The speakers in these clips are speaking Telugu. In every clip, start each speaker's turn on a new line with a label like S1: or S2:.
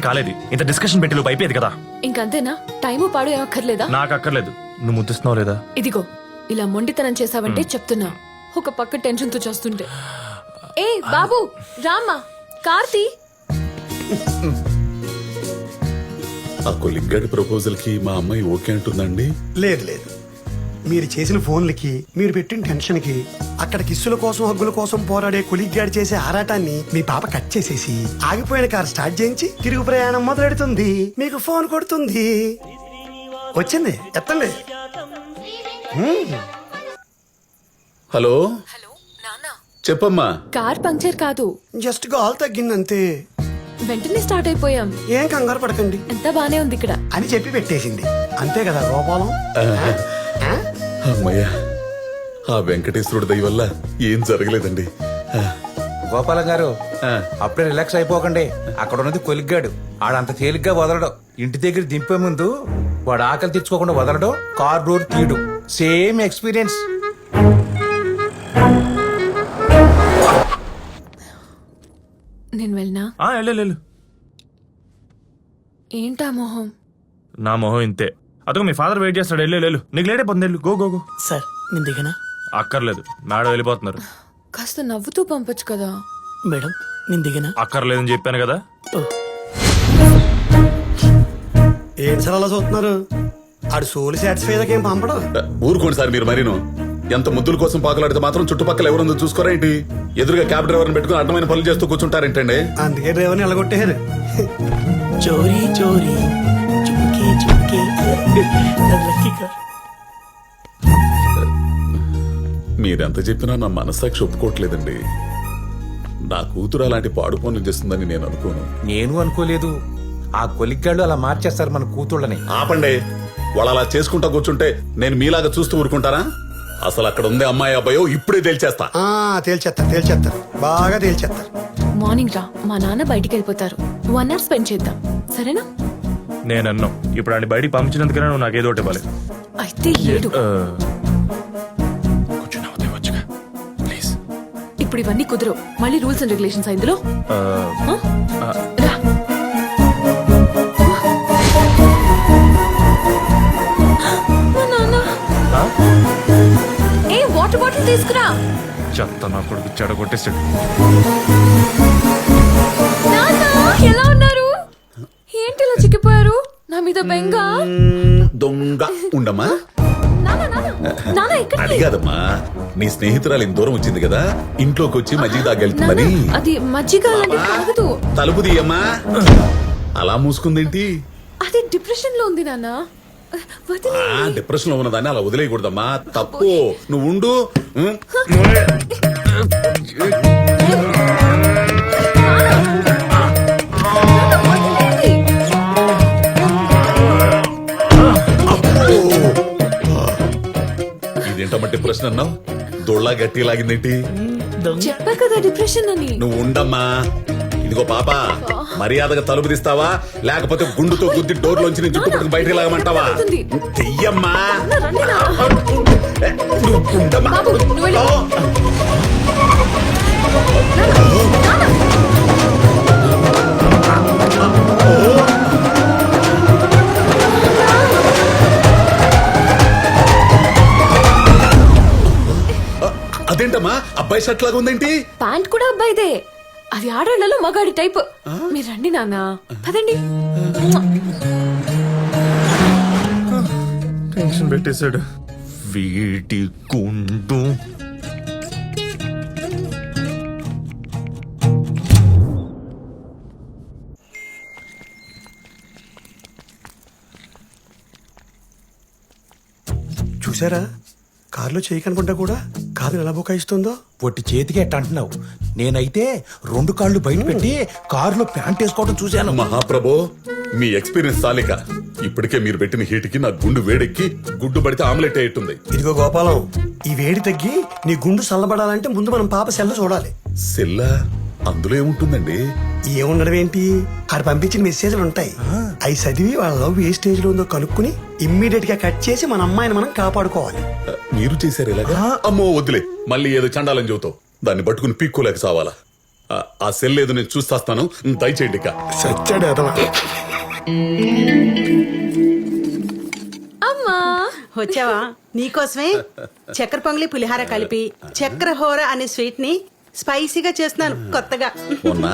S1: కాలేదు. ఇంత డిస్కషన్ పెట్టి లోపు అయిపోయేది కదా.
S2: ఇంకంతేనా? టైము పాడు ఏమక్కర్లేదా?
S1: నాకు అక్కర్లేదు. నువ్వు ముద్దిస్తున్నావు లేదా?
S2: ఇదిగో ఇలా మొండితనం చేసావంటే చెప్తున్నా, ఒక పక్క టెన్షన్ తో చేస్తుంటే. ఏ బాబు రామ్మా, కార్తీ.
S3: ఆ కొలిగ్గాడి ప్రపోజల్ కి మా అమ్మాయి ఓకే అంటుందండి?
S4: లేదు లేదు, మీరు చేసిన ఫోన్లకి, మీరు పెట్టిన టెన్షన్ కి, అక్కడ కిస్సుల కోసం హగ్గుల కోసం పోరాడే కొలిగ్గాడి చేసే ఆరాటాన్ని మీ పాప కట్ చేసేసి ఆగిపోయిన కార్ స్టార్ట్ చేయించి తిరుగు ప్రయాణం మొదలెడుతుంది. మీకు ఫోన్ కొడుతుంది. వచ్చింది, ఎత్తండి.
S3: హలో
S2: హలో నాన్న,
S3: చెప్పమ్మా.
S2: కార్ పంక్చర్ కాదు,
S4: జస్ట్ గాల్ తగ్గిందంతే.
S2: వెంటనే స్టార్ట్ అయిపోయాం.
S4: ఏం కంగారు పడకండి
S2: ఎంత బానే ఉంది ఇక్కడ
S4: అని చెప్పి పెట్టేసింది. అంతే కదా గోపాలం?
S3: అమ్మయ్యా, ఆ వెంకటేశ్వరుడి దయ వల్ల ఏం జరగలేదండి.
S5: గోపాలం గారు, అప్పుడే రిలాక్స్ అయిపోకండి. అక్కడ ఉన్నది కొలిగ్గాడు. ఆడంత తేలిగ్గా వదలడు. ఇంటి దగ్గర దింపే ముందు వాడు ఆకలి తెచ్చుకోకుండా వదలడు, కార్ డోర్ తీయడు. Same experience.
S2: నేను వెళ్ళనా?
S1: వెళ్ళు.
S2: ఏంటా మొహం?
S1: నా మొహం ఇంతే. అదొక మీ ఫాదర్ వెయిట్ చేస్తాడు. వెళ్ళు. నీకు లేడే పొందేళ్ళు. Go go go.
S4: సార్ నేను దిగనా?
S1: అక్కర్లేదు, మేడం వెళ్ళిపోతున్నారు.
S2: కాస్త నవ్వుతూ పంపొచ్చు కదా.
S4: మేడం నేను దిగనా?
S1: అక్కర్లేదని చెప్పాను కదా.
S4: ఏం సార్ అలా చూస్తున్నారు? ఆడు సోల్ సాటిస్ఫై ఏం పంపడం.
S3: ఊరుకోండి సార్, మీరు మరీను ఎంత ముద్దుల కోసం పాకలాడితే మాత్రం చుట్టుపక్కల ఎవరుందో చూసుకోరా ఏంటి? ఎదురుగా క్యాబ్ డ్రైవర్ని పెట్టుకుని అడ్డమైన పనులు చేస్తూ కూర్చుంటారేంటండి?
S4: అందుకే డ్రైవర్ని ఎలగొట్టారు. చోరీ చోరీ చుమ్కే చుమ్కే లక్కీ కార్.
S3: మీరెంత చెప్పినా నా మనస్సాక్షి ఒప్పుకోవట్లేదండి. నా కూతురు అలాంటి పాడు పనులు చేస్తుందని నేను అనుకోను.
S5: నేను అనుకోలేదు. ఆ కొలిగ్గాళ్ళు అలా మార్చేస్తారు మన కూతుళ్ళని.
S3: ఆపండి. వాళ్ళు అలా చేసుకుంటా కూర్చుంటే నేను మీలాగా చూస్తూ ఊరుకుంటారా? అసలు అక్కడ ఉంది అమ్మాయి అబ్బాయో ఇప్పుడే తేల్చేస్తా.
S4: తేల్చేస్తారు బాగా తేల్చేస్తారు.
S2: మార్నింగ్ రా, మా నాన్న బయటికి వెళ్ళిపోతారు. 1 hour స్పెండ్ చేద్దాం, సరేనా?
S1: నేను అన్నాం. ఇప్పుడు ఆయన బయటికి పంపించినందుకనే నువ్వు నాకు ఏదో ఒకటి ఇవ్వాలి.
S2: అయితే ఏడు.
S1: కొంచెం నవ్వుతే వచ్చుగా ప్లీజ్.
S2: ఇప్పుడు ఇవన్నీ కుదరవు. మళ్ళీ రూల్స్ అండ్ రెగ్యులేషన్స్ ఇందులో. రా. మా నాన్న. ఏ వాటర్ బాటిల్ తీసుకురా.
S1: చెత్త నా కొడుకు చెడగొట్టేసాడు.
S2: నాన్న ఎలా ఉన్నారు? ఏంటి ఇలా చిక్కిపోయారు? నా మీద బెంగ.
S3: దొంగ ఉండమ్మా.
S2: నాన్న ఎక్కడికి?
S3: అడిగాదమ్మా, నీ స్నేహితురాలు ఇంత దూరం వచ్చింది కదా, ఇంట్లోకి వచ్చి మజ్జిగ తాగెళ్తుందని.
S2: అది మజ్జిగ లాంటి తాగదు.
S3: తలుపు తీయమ్మా. అలా మూసుకుందేంటి?
S2: అది డిప్రెషన్ లో ఉంది నాన్న.
S3: డిప్రెషన్ లో ఉన్నదాన్ని అలా వదిలేయకూడదమ్మా, తప్పు. నువ్వు ఉండు. ఇదేంటమ్మా డిప్రెషన్ అన్నావు? దొళ్ళ గట్టి లాగిందేంటి?
S2: చెప్పా కదా డిప్రెషన్ అని.
S3: నువ్వు ఉండమ్మా. ఇదిగో పాప, మర్యాదగా తలుపు తీస్తావా లేకపోతే గుండుతో గుద్ది డోర్లోంచి నీ జుట్టు పట్టుకు బయటకు లాగమంటావా? చెయ్యమ్మా. నువ్వు ఉండమ్మా. అదేంటమ్మా అబ్బాయి షర్ట్ లాగా ఉందేంటి?
S2: ప్యాంట్ కూడా అబ్బాయిదే. అది ఆడాళ్లలో మగాడి టైప్. మీరు రండి నాన్న, పదండి.
S1: టెన్షన్ పెట్టేశాడు వీటి గుండు.
S4: చూసారా, కారులో చేయి కనుకుంటా కూడా కాదు ఎలా బుకాయిస్తుందో.
S5: పొట్టి చేతికి ఎట్ట అంటున్నావు? నేనైతే 2 కాళ్ళు బయట పెట్టి కారులో ప్యాంట్ వేసుకోవడం చూశాను.
S3: మహాప్రభో, మీ ఎక్స్పీరియన్స్ చాలిక. ఇప్పటికే మీరు పెట్టిన హీట్కి నా గుండు వేడెక్కి గుడ్డు పడితే ఆమ్లెట్ అయ్యేట్టుంది.
S4: ఇదిగో గోపాలం, ఈ వేడి తగ్గి నీ గుండు చల్లబడాలంటే ముందు మనం పాప సెల్ల చూడాలి.
S3: సెల్లా? అందులో ఏముంటుందండి?
S4: ఏముండడం ఏంటి, ఆడు పంపించిన మెసేజ్లు ఉంటాయి. అవి చదివి వాళ్ళ లవ్ ఏ స్టేజ్ లో ఉందో కనుక్కుని ఇమ్మీడియట్ గా కట్ చేసి మన అమ్మాయిని మనం కాపాడుకోవాలి.
S3: మీరు చేశారు ఇలాగా? అమ్మో వద్దులే, మళ్ళీ ఏదో చండాలని చెబుతావు. దాన్ని పట్టుకుని పీక్కోలేక సావాలా? ఆ సెల్ ఏదో నేను చూస్తాను, దయచేయండి ఇక.
S4: సచ్చాడు ఎదవ.
S2: అమ్మా
S6: వచ్చావా? నీకోసమే చక్కెర పొంగలి పులిహార కలిపి చక్కెర హోర అనే స్వీట్ ని స్పైసీగా చేస్తున్నాను కొత్తగా.
S3: మొన్న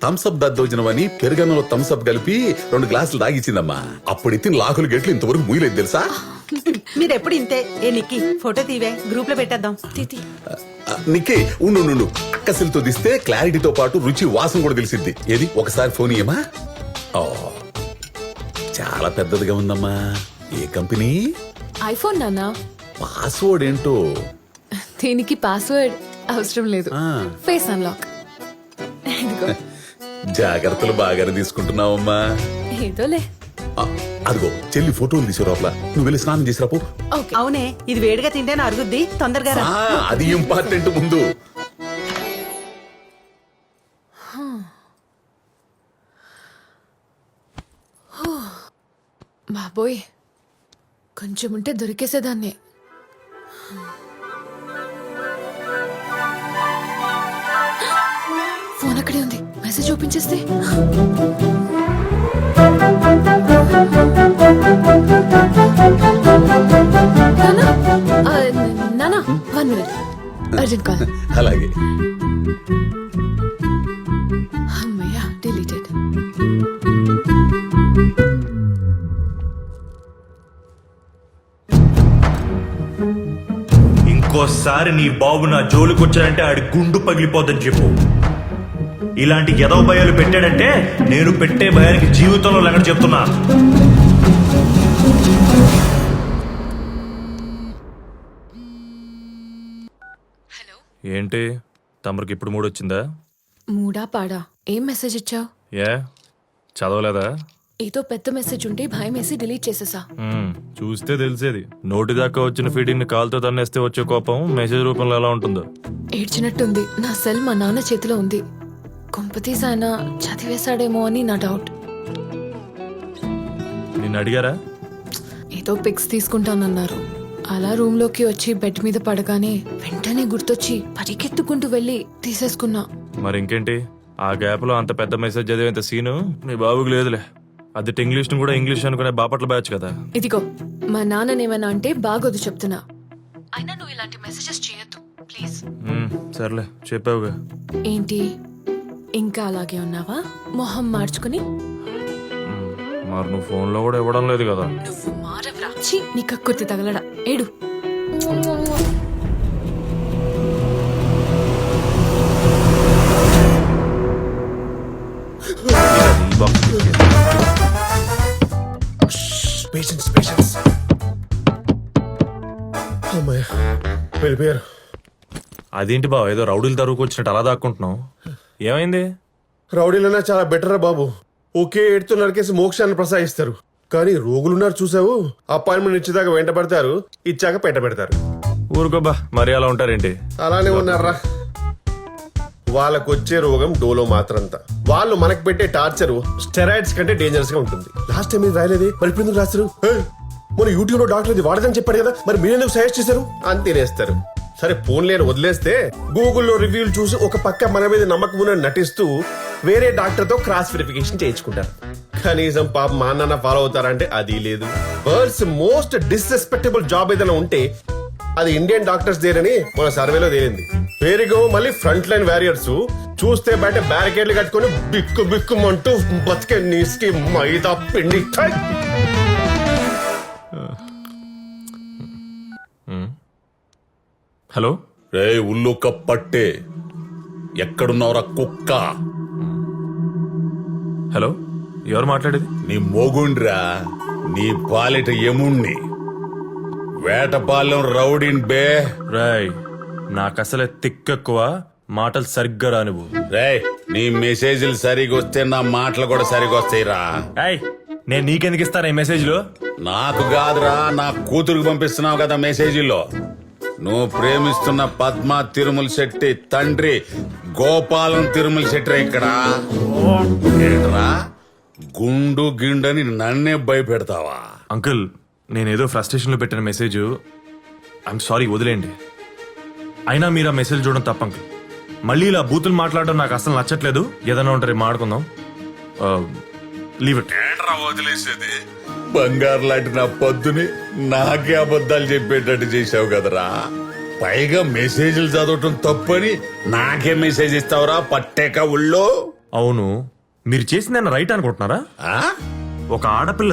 S3: థమ్స్అప్ దద్దోజనమని పెరుగన్నంలో థమ్స్అప్ కలిపి 2 గ్లాసులు తాగిచ్చిందమ్మా. అప్పుడు ఇచ్చిన లాకులు గెట్లు ఇంతవరకు ముయ్యలేదు తెలుసా?
S6: మీరెప్పుడు ఇంతే. ఏ నిక్కి ఫోటో తీవే, గ్రూప్ లో పెట్టేద్దాం.
S2: తితి
S3: నిక్కి ఉండు, అక్కసిలతో తీస్తే క్లారిటీతో పాటు రుచి వాసన కూడా తెలిసిద్ది. ఏది ఒకసారి ఫోన్ ఇయ్యమా? ఓ చాలా పెద్దదిగా ఉందమ్మా. ఏ కంపెనీ?
S2: ఐఫోన్ నాన్న.
S3: పాస్వర్డ్ ఏంటో?
S2: దీనికి పాస్వర్డ్ అవసరం లేదు,
S3: ఆ.
S2: Face unlock. ఇదిగో.
S3: జాగ్రత్తలు బాగానే తీసుకుంటున్నావమ్మా.
S2: ఏదోలే.
S3: ఆ, అదిగో చెల్లి ఫోటోలు తీసే లోపల నువ్వు వెళ్ళి స్నానం చేసిరాపు.
S2: ఓకే.
S6: అవునే, ఇది వేడిగా తింటేనే అరుగుద్ది, తొందరగా రా.
S3: అది ఇంపార్టెంట్ ముందు.
S2: బాబోయ్, కొంచెం ఉంటే దొరికేసేదాన్ని. ఫోన్ అక్కడే ఉంది, మెసేజ్ ఓపెన్ చేస్తే. నానా 1 minute, అర్జెంట్ కాల్.
S3: అలాగే.
S2: అమ్మయ్యా, డిలీటెడ్.
S1: ఇంకోసారి నీ బాబు నా జోలికొచ్చాడంటే ఆడి గుండు పగిలిపోద్దని చెప్పు. ఇలాంటి ఎదవ భయాలు పెట్టాడంటే నేను పెట్టే భయానికి జీవితంలో లెక్క చెప్తున్నా. ఏంటి తమరికి ఇప్పుడు మూడొచ్చిందా?
S2: మూడా పాడా? ఏం మెసేజ్ ఇచ్చావు?
S1: ఏ చదవలేదా?
S2: ఏదో పెద్ద మెసేజ్ ఉంటే భయం వేసి డిలీట్ చేసేసా.
S1: చూస్తే తెలిసేది. నోటి దాకా వచ్చిన ఫీడింగ్ ని కాలుతో తన్నేస్తే వచ్చే కోపం మెసేజ్ రూపంలో ఎలా ఉంటుందో.
S2: ఏడ్చినట్టుంది. నా సెల్ మా నాన్న చేతిలో ఉంది. కొంపతీసి ఆయన చదివేశాడేమో అని నా డౌట్.
S1: నిన్ను అడిగారా?
S2: ఏదో పిక్స్ తీసుకుంటానన్నారు. అలా రూమ్ లోకి వచ్చి బెడ్ మీద పడగానే వెంటనే గుర్తొచ్చి పరిగెత్తుకుంటూ వెళ్ళి తీసేసుకున్నా.
S1: మరి ఇంకేంటి, ఆ గ్యాప్ లో అంత పెద్ద మెసేజ్ చదివేంత సీను మీ బాబుకి లేదులే. అది ఇంగ్లీష్ ను కూడా ఇంగ్లీష్ అనుకునే బాపట్ల బ్యాచ్ కదా.
S2: ఇదిగో, మా నాన్ననేమన్నా అంటే బాగోదు చెప్తున్నా. అయినా నువ్వు ఇలాంటి మెసేజెస్ చేయొద్దు ప్లీజ్.
S1: సర్లే చెప్పావుగా.
S2: ఏంటి ఇంకా అలాగే ఉన్నావా? మొహం మార్చుకుని.
S1: మరి నువ్వు ఫోన్ లో కూడా ఇవ్వడం లేదు కదా.
S2: నువ్వు మారవరా? ఛీ, నీ కక్కుర్తి తగలడా. ఏడు.
S7: వెళ్ళిపోయారు.
S1: అదేంటి బావ, ఏదో రౌడీలు తరువుకు వచ్చినట్టు అలా దాక్కుంటున్నావు? ఏమైంది?
S7: రౌడీలన్నా చాలా బెటర్ రా బాబు. ఒకే ఏడుతో నరికేసి మోక్షాన్ని ప్రసాదిస్తారు. కానీ రోగులున్నారు చూసావు, అపాయింట్మెంట్ ఇచ్చేదాకా వెంట పడతారు, ఇచ్చాక పెట్ట పెడతారు.
S1: ఊరుకోబ్బా, మరి అలా ఉంటారేంటి?
S7: అలానే ఉన్నారా. వాళ్ళకు వచ్చే రోగం డోలో మాత్రంతా. వాళ్ళు మనకు పెట్టే టార్చర్ స్టెరాయిడ్స్ కంటే డేంజరస్ గా ఉంటుంది. లాస్ట్ టైం మీరు రాయలేదే, మరి ఇప్పుడు ఎందుకు రాస్తారు? మన యూట్యూబ్ లో డాక్టర్ ఇది వాడదని చెప్పారు కదా, మరి మీరెందుకు సజెస్ట్ చేశారు అని తినేస్తారు. సరే ఫోన్ లేని వదిలేస్తే గూగుల్లో రివ్యూలు చూసి ఒక పక్క మన మీద నమ్మకం ఉన్న నటిస్తూ వేరే డాక్టర్ తో క్రాస్ వెరిఫికేషన్ చేయించుకుంటారు. కనీసం పాప మా నాన్న ఫాలో అవుతారంటే అది లేదు. వరల్డ్స్ మోస్ట్ డిస్రెస్పెక్టబుల్ జాబ్ ఏదైనా ఉంటే అది ఇండియన్ డాక్టర్స్ దేనని మన సర్వేలో తేలింది. వేరేగో మళ్ళీ ఫ్రంట్ లైన్ వారియర్స్ చూస్తే బయట బ్యారికేడ్లు కట్టుకుని బిక్కు బిక్కుమంటూ బతికే నీస్కి మైదా పిండి.
S1: హలో
S3: రే ఉల్లు కప్పట్టే, ఎక్కడున్నావురా కుక్క?
S1: హలో, ఎవరు మాట్లాడేది?
S3: నీ మొగుండ్రా, నీ పాలిట యముణ్ణి, వేటపాలెం రౌడీన్ బే.
S1: రాయ్, నాకసలే తిక్కెక్కువ, మాటలు సరిగ్గా రా నువ్వు.
S3: రేయ్, నీ మెసేజ్లు సరిగా వస్తే నా మాటలు కూడా సరిగా వస్తాయిరా.
S1: ఏయ్, నేను నీకెందుకు ఇస్తాను ఈ మెసేజ్లు?
S3: నాకు కాదురా, నా కూతురుకు పంపిస్తున్నావు కదా మెసేజీల్లో. నువ్వు ప్రేమిస్తున్న పద్మ తిరుమల శెట్టి తండ్రి గోపాలం తిరుమల శెట్టి ఇక్కడ. ఏంట్రా గుండు గిండని నన్నే భయపెడతావా?
S1: అంకుల్, నేనేదో ఫ్రస్ట్రేషన్ లో పెట్టిన మెసేజ్. ఐఎమ్ సారీ, వదిలేండి. అయినా మీరు ఆ మెసేజ్ చూడడం తప్ప అంకుల్. మళ్ళీ ఇలా బూతులు మాట్లాడడం నాకు అసలు నచ్చట్లేదు. ఏదైనా ఉంటే రేపు మాట్లాడుకుందాం. Leave it.
S3: ఏంట్రా వదిలేసేది? బంగారు లాంటి నా పొద్దుని నాకే అబద్ధాలు చెప్పేటట్టు చేసావు కదరా. పైగా మెసేజ్లు చదవటం తప్పని నాకే మెసేజ్ ఇస్తావురా పట్టేక ఊళ్ళో.
S1: అవును, మీరు చేసిందన్న రైట్ అనుకుంటున్నారా?
S3: ఆ?
S1: ఒక ఆడపిల్ల